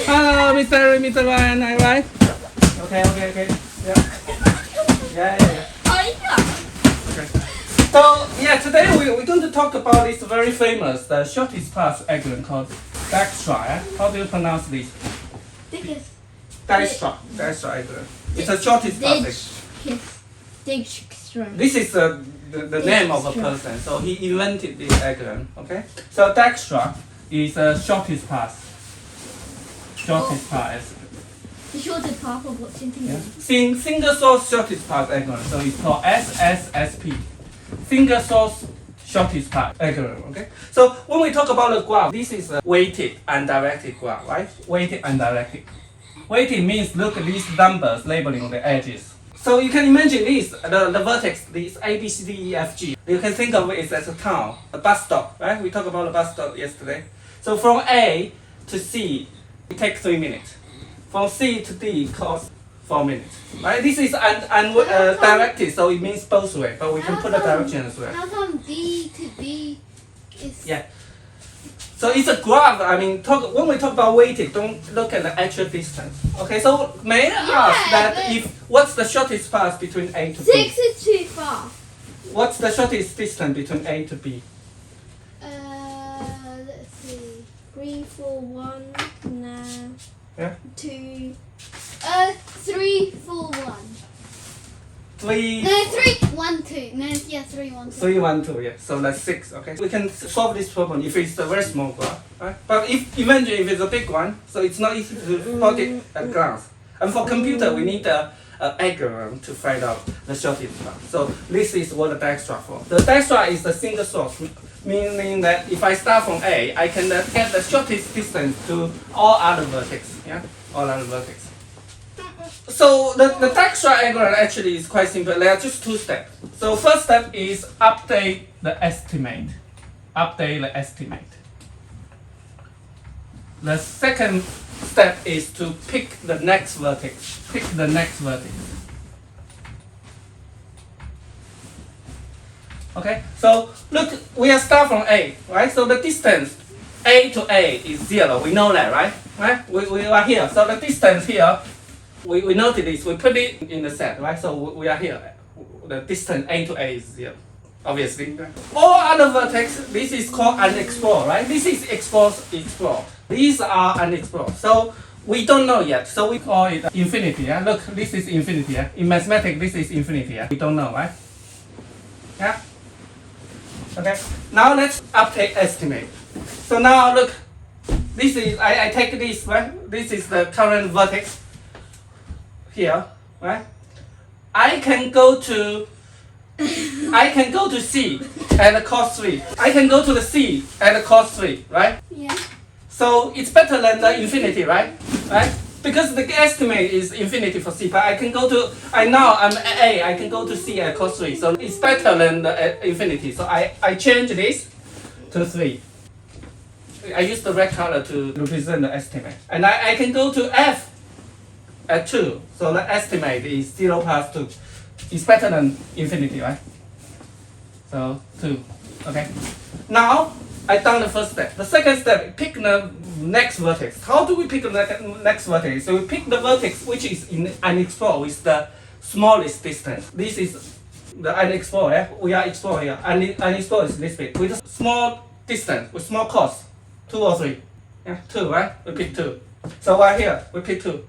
Hello, Mr. Ryan, all right? Okay. Yeah. Okay. So, today we're going to talk about this very famous, the shortest path algorithm called Dijkstra. How do you pronounce this? Dijkstra algorithm. It's the shortest path. Dijkstra. This is the name of a person. So he invented this algorithm. Okay. So Dijkstra is the shortest path. The shortest path of what's in Yeah. Single source shortest path algorithm. So it's called SSSP. Single source shortest path algorithm. Okay. So when we talk about the graph, this is a weighted undirected graph, right? Weighted undirected. Weighted means look at these numbers labeling the edges. So you can imagine this, the vertex, this A, B, C, D, E, F, G. You can think of it as a town, a bus stop, right? We talked about the bus stop yesterday. So from A to C, it takes 3 minutes. From C to D costs 4 minutes. Right? This is directed, so it means both ways, but we can put a direction as well. How come D to D is... Yeah. So it's a graph. I mean, when we talk about weighted, don't look at the actual distance. Okay, so may I ask that what's the shortest path between A to B? 6 is too far. What's the shortest distance between A to B? Let's see. 3, 4, 1, no. Yeah. 2, 3, 4, 1. 3. No, 3, 1, 2. No, yeah, 3, 1, 2. 3, 1, 2, yeah. So that's 6, okay? We can solve this problem if it's a very small graph, right? But imagine if it's a big one, so it's not easy to plot it at a glance. And for computer, we need an algorithm to find out the shortest path. So this is what the Dijkstra for. The Dijkstra is the single source, meaning that if I start from A, I can get the shortest distance to all other vertices, yeah? All other vertices. So the Dijkstra algorithm actually is quite simple. There are just 2 steps. So first step is update the estimate. The second step is to pick the next vertex. Okay, so look, we are start from A, right? So the distance A to A is 0. We know that, right? We are here. So the distance here, we noted this. We put it in the set, right? So we are here. The distance A to A is 0, obviously. All other vertex, this is called unexplored, right? This is explored. These are unexplored. So we don't know yet. So we call it infinity. Yeah? Look, this is infinity. Yeah? In mathematics, this is infinity. Yeah? We don't know, right? Yeah? Okay. Now let's update estimate. So now look, this is, I take this, right? This is the current vertex here, right? I can go to C at cos 3. I can go to the C at cos 3, right? Yeah. So it's better than the infinity, right? Because the estimate is infinity for C, but I can go to, I'm A, I can go to C at cos 3. So it's better than the infinity. So I change this to 3. I use the red color to represent the estimate. And I can go to F at 2. So the estimate is 0 plus 2. It's better than infinity, right? So 2. Okay. Now I done the first step. The second step, pick the next vertex. How do we pick the next vertex? So we pick the vertex which is in unexplored with the smallest distance. This is the unexplored. Yeah? We are explored here. Unexplored is this big. With a small distance, with small cost, 2 or 3. Yeah, 2, right? We pick 2. So right here, we pick 2.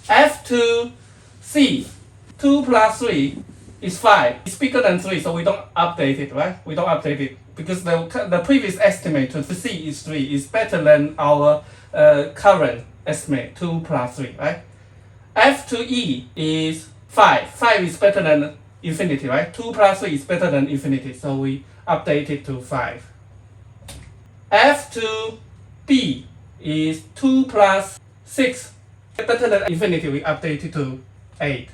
F to C, 2 plus 3 is 5. It's bigger than 3, so we don't update it, right? We don't update it because the previous estimate to C is 3 is better than our current estimate, 2 plus 3, right? F to E is 5. 5 is better than infinity, right? 2 plus 3 is better than infinity, so we update it to 5. F to B is 2 plus 6. Better than infinity, we update it to 8.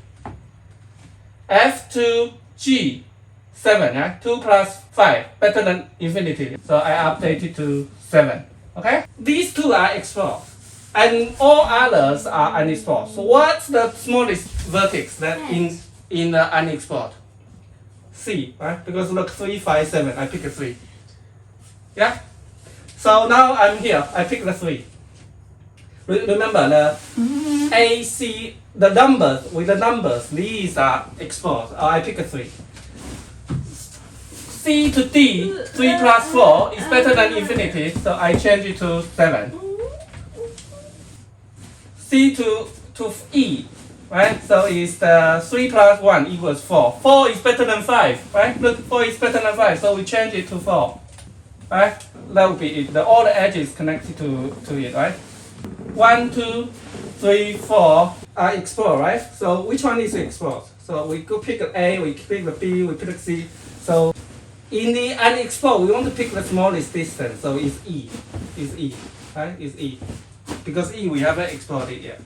F to G, 7, right? 2 plus 5, better than infinity. So I update it to 7. Okay? These 2 are explored. And all others are unexplored. So what's the smallest vertex that in the unexplored? C, right? Because look, 3, 5, 7. I pick a 3. Yeah? So now I'm here. I pick the 3. Remember the A, C, the numbers, with the numbers, these are explored. I pick a 3. C to D, 3 plus 4 is better than infinity, so I change it to 7. C to E, right? So it's the 3 plus 1 equals 4. 4 is better than 5, right? Look, 4 is better than 5, so we change it to 4, right? That would be it. All the edges connected to it, right? 1, 2, 3, 4 are explored, right? So which one is explored? So we go pick the A, we pick the B, we pick the C. So in the unexplored, we want to pick the smallest distance. So it's E. It's E, right? It's E. Because E we haven't explored it yet.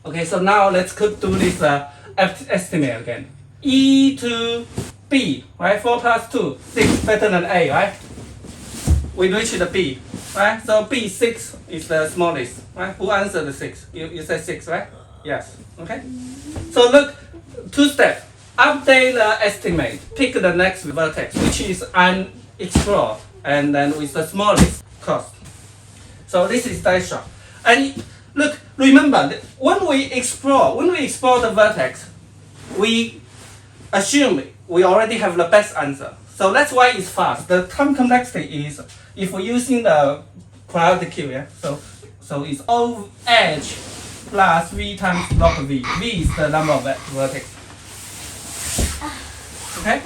Okay, so now let's do this estimate again. E to B, right? 4 plus 2, 6 better than A, right? We reach the B, right? So B 6 is the smallest, right? Who answered the 6? You said 6, right? Yes. Okay. So look, 2 steps. Update the estimate. Pick the next vertex, which is unexplored, and then with the smallest cost. So this is Dijkstra. And look, remember that when we explore the vertex, we assume we already have the best answer. So that's why it's fast. The time complexity is, if we're using the priority queue, yeah. So it's O edge plus V times log V. V is the number of vertex. Okay?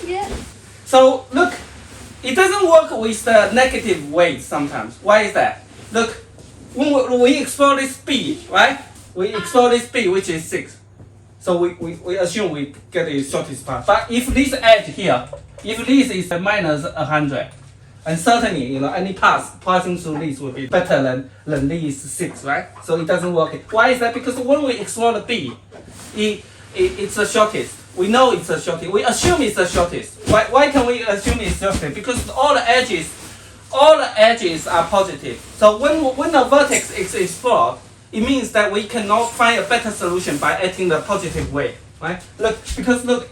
Yeah. So look, it doesn't work with the negative weight sometimes. Why is that? Look, when we explore this B, right? We explore this B, which is 6. So we assume we get the shortest path. But if this edge here, if this is minus 100, and certainly, any path passing through this will be better than these 6, right? So it doesn't work. Why is that? Because when we explore the B, it's the shortest. We know it's the shortest. We assume it's the shortest. Why can we assume it's shortest? Because all the edges are positive. So when the vertex is explored, it means that we cannot find a better solution by adding the positive weight, right? Look,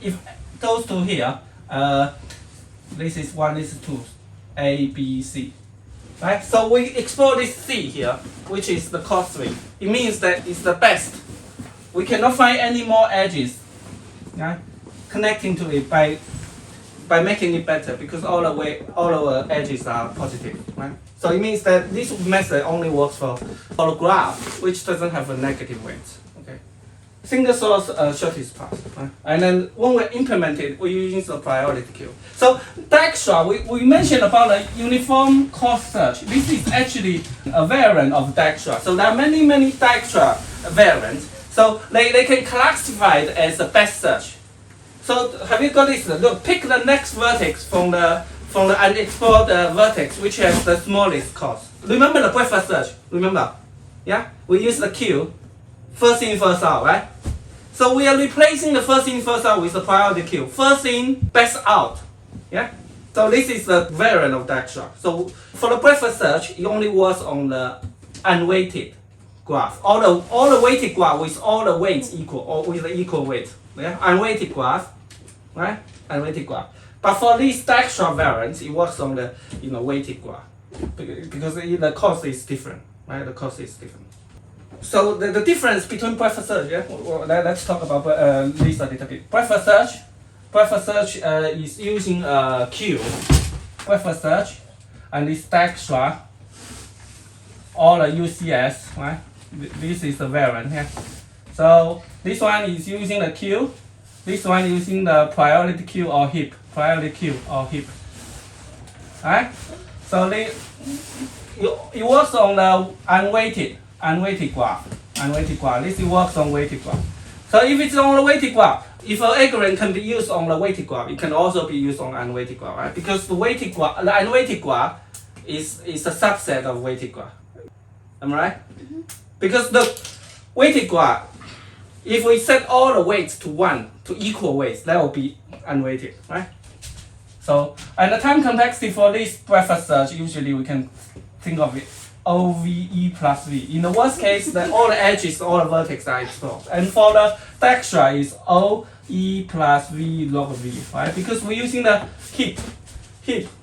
if those two here, this is 1, this is 2, A, B, C, right? So we explore this C here, which is the cost 3. It means that it's the best. We cannot find any more edges, right, connecting to it by making it better, because all our edges are positive, right? So it means that this method only works for a graph which doesn't have a negative weight. Okay, single source shortest path, right? And then when we implement it, we're using the priority queue. So Dijkstra, we mentioned about the uniform cost search. This is actually a variant of Dijkstra. So there are many Dijkstra variants. So they can classify it as the best search. So have you got this? Look, pick the next vertex from the unexplored vertex, which has the smallest cost. Remember the breadth search? Remember? Yeah? We use the queue. First in, first out, right? So we are replacing the first in, first out with the priority queue. First in, best out. Yeah? So this is the variant of Dijkstra. So for the breadth search, it only works on the unweighted graph. All the weighted graph with all the weights equal, or with the equal weight. Yeah? Unweighted graph, right? Unweighted graph. But for these Dijkstra variants, it works on the weighted graph, because the cost is different, right? The cost is different. So the difference between breadth search, yeah. Well, let's talk about this a little bit. Breadth search is using a queue. Breadth search and this Dijkstra, all the UCS, right? This is the variant here. So this one is using the queue. This one using the priority queue or heap. Priority queue or heap. Alright? So it works on the unweighted graph. Unweighted graph. This works on weighted graph. So if it's on the weighted graph, if an algorithm can be used on the weighted graph, it can also be used on unweighted graph, right? Because the unweighted graph is a subset of weighted graph. Am I right? Mm-hmm. Because the weighted graph, if we set all the weights to 1, to equal weights, that will be unweighted, right? So, and the time complexity for this breadth search, usually we can think of it OVE plus V. In the worst case, all the edges, all the vertex are explored. And for the Dijkstra is OE plus V log V, right? Because we're using the heap.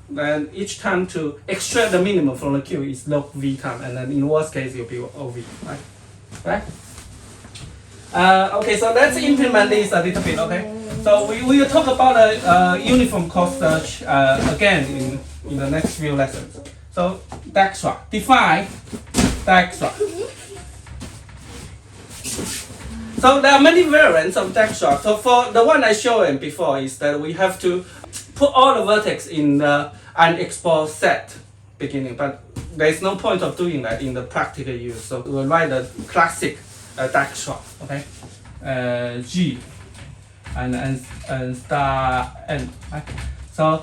then each time to extract the minimum from the queue is log v time, and then in worst case it will be OV, right? Right? Okay, so let's implement this a little bit, okay? So we will talk about a uniform cost search again in the next few lessons. So Dijkstra, define Dijkstra. So there are many variants of Dijkstra. So for the one I showed before is that we have to put all the vertex in an export set beginning, but there is no point of doing that in the practical use. So we'll write the classic Dijkstra, okay? G and star n. Right? So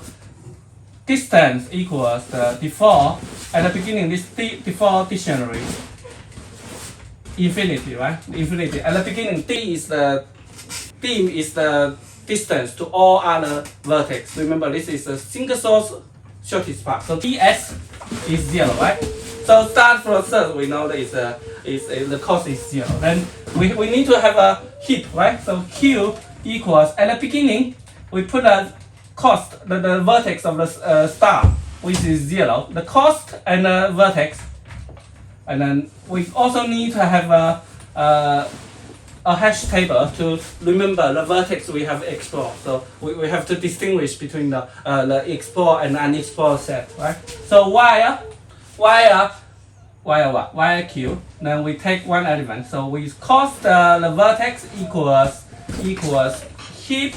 distance equals the default at the beginning. This default dictionary infinity, right? Infinity at the beginning. D is the distance to all other vertex. Remember, this is a single source shortest path. So ds is 0, right? So start from third, we know that the cost is 0. Then we need to have a heap, right? So q equals at the beginning we put a cost the vertex of the star, which is 0. The cost and the vertex, and then we also need to have a hash table to remember the vertex we have explored. So we have to distinguish between the explore and unexplored set, right? So wire q, then we take one element. So we cost the vertex equals heap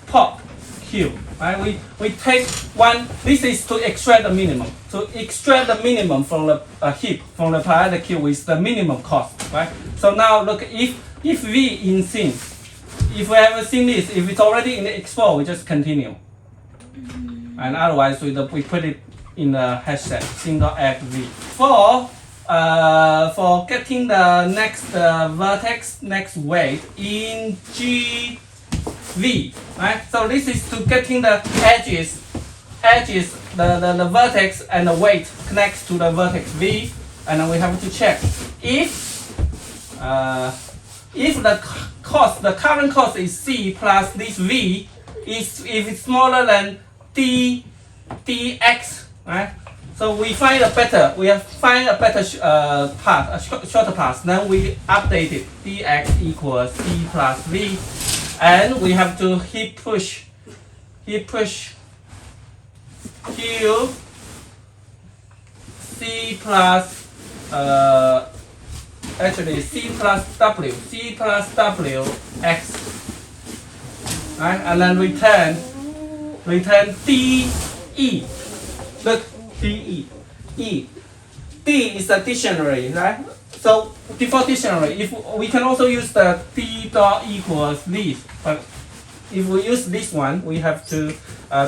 pop q, right? We take one. This is to extract the minimum. To extract the minimum from the heap, from the priority queue with the minimum cost, right? So now look, if v in syn, if we haven't seen this, if it's already in the export, we just continue, and otherwise we put it in the hash set single add v. For getting the next vertex, next weight in gv, right? So this is to getting the edges, the vertex and the weight connects to the vertex v, and then we have to check if the current cost is c plus this v if it's smaller than dx, right? So we find a better path, a shorter path. Then we update it. Dx equals c plus v, and we have to heap push q c plus c plus w x, right? And then return de. Look, de. D is a dictionary, right? So default dictionary. If we can also use the d dot equals this, but if we use this one, we have to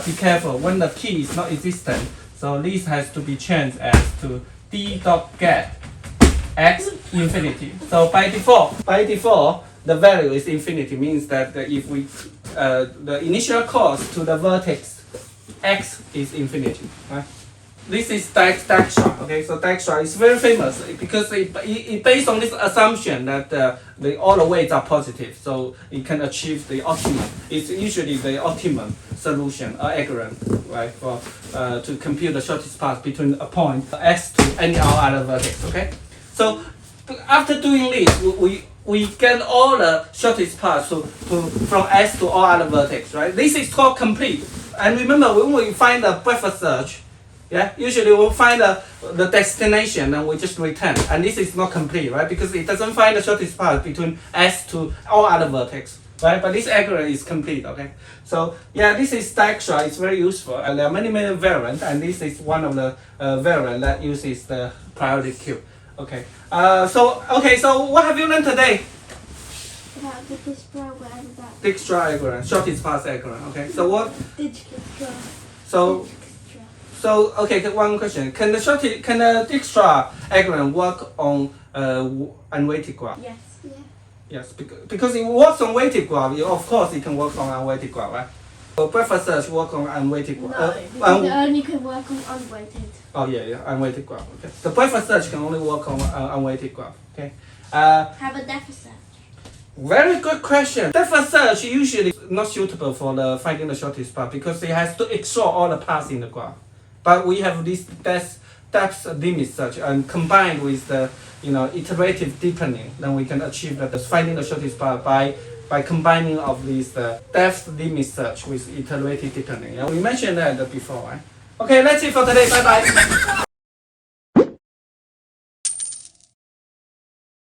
be careful when the key is not existent. So this has to be changed as to d dot get x infinity. So by default, the value is infinity. Means that if we the initial cost to the vertex x is infinity, right? This is Dijkstra. Okay, so Dijkstra is very famous because it based on this assumption that all the weights are positive, so it can achieve the optimum. It's usually the optimum solution, algorithm, right, for to compute the shortest path between a point x to any other vertex. Okay, so after doing this, we get all the shortest path from s to all other vertex, right? This is called complete. And remember, when we find the breadth search, yeah, usually we'll find the destination and we just return. And this is not complete, right? Because it doesn't find the shortest path between s to all other vertex, right? But this algorithm is complete, okay? So yeah, this is Dijkstra. It's very useful. And there are many variants, and this is one of the variants that uses the priority queue. Okay. So what have you learned today? About the Dijkstra, whatever that. Dijkstra algorithm, shortest path algorithm. Okay. So what? Dijkstra. So okay, one question: Can the Dijkstra algorithm work on unweighted graph? Yes. Yeah. Yes, because it works on weighted graph. Of course, it can work on unweighted graph, right? So breadth search work on unweighted graph. No, because it only can work on unweighted. Oh yeah, unweighted graph. Okay. The breadth search can only work on unweighted graph. Okay. Have a depth search. Very good question. Depth search usually not suitable for the finding the shortest path because it has to exhaust all the paths in the graph. But we have this depth limit search and combined with the iterative deepening, then we can achieve the finding the shortest path by combining of this depth limit search with iterative deepening. And we mentioned that before, right? Okay, that's it for today. Bye bye.